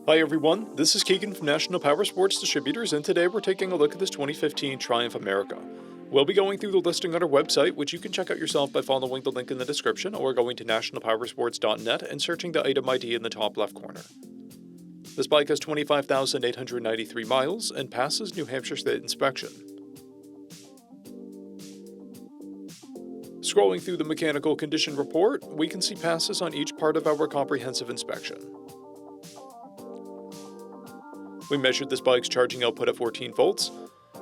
Hi everyone, this is Keegan from National Powersports Distributors, and today we're taking a look at this 2015 Triumph America. We'll be going through the listing on our website, which you can check out yourself by following the link in the description or going to nationalpowersports.net and searching the item ID in the top left corner. This bike has 25,893 miles and passes New Hampshire State inspection. Scrolling through the mechanical condition report, we can see passes on each part of our comprehensive inspection. We measured this bike's charging output at 14 volts,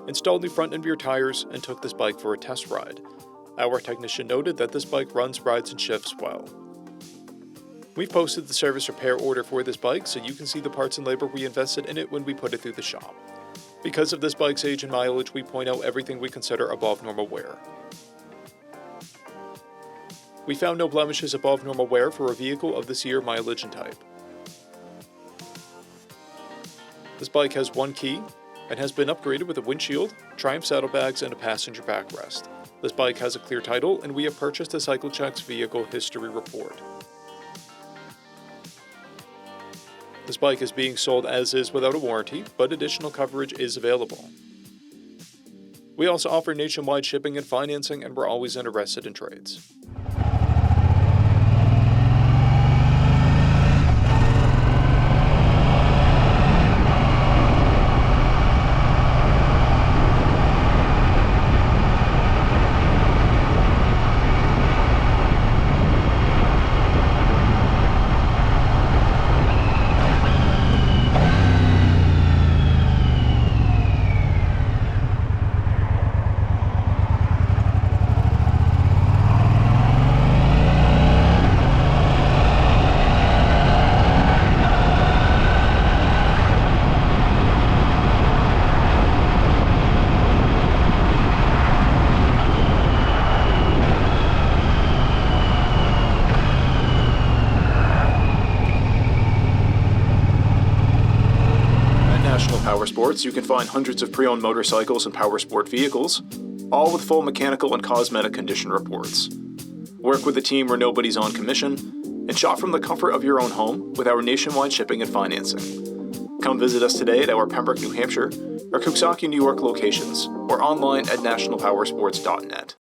installed new front and rear tires, and took this bike for a test ride. Our technician noted that this bike runs, rides, and shifts well. We've posted the service repair order for this bike so you can see the parts and labor we invested in it when we put it through the shop. Because of this bike's age and mileage, we point out everything we consider above normal wear. We found no blemishes above normal wear for a vehicle of this year, mileage, and type. This bike has one key and has been upgraded with a windshield, Triumph saddlebags, and a passenger backrest. This bike has a clear title, and we have purchased a CycleCheck's vehicle history report. This bike is being sold as is without a warranty, but additional coverage is available. We also offer nationwide shipping and financing, and we're always interested in trades. National Powersports, you can find hundreds of pre-owned motorcycles and powersport vehicles, all with full mechanical and cosmetic condition reports. Work with a team where nobody's on commission, and shop from the comfort of your own home with our nationwide shipping and financing. Come visit us today at our Pembroke, New Hampshire, or Coxsackie, New York locations, or online at nationalpowersports.net.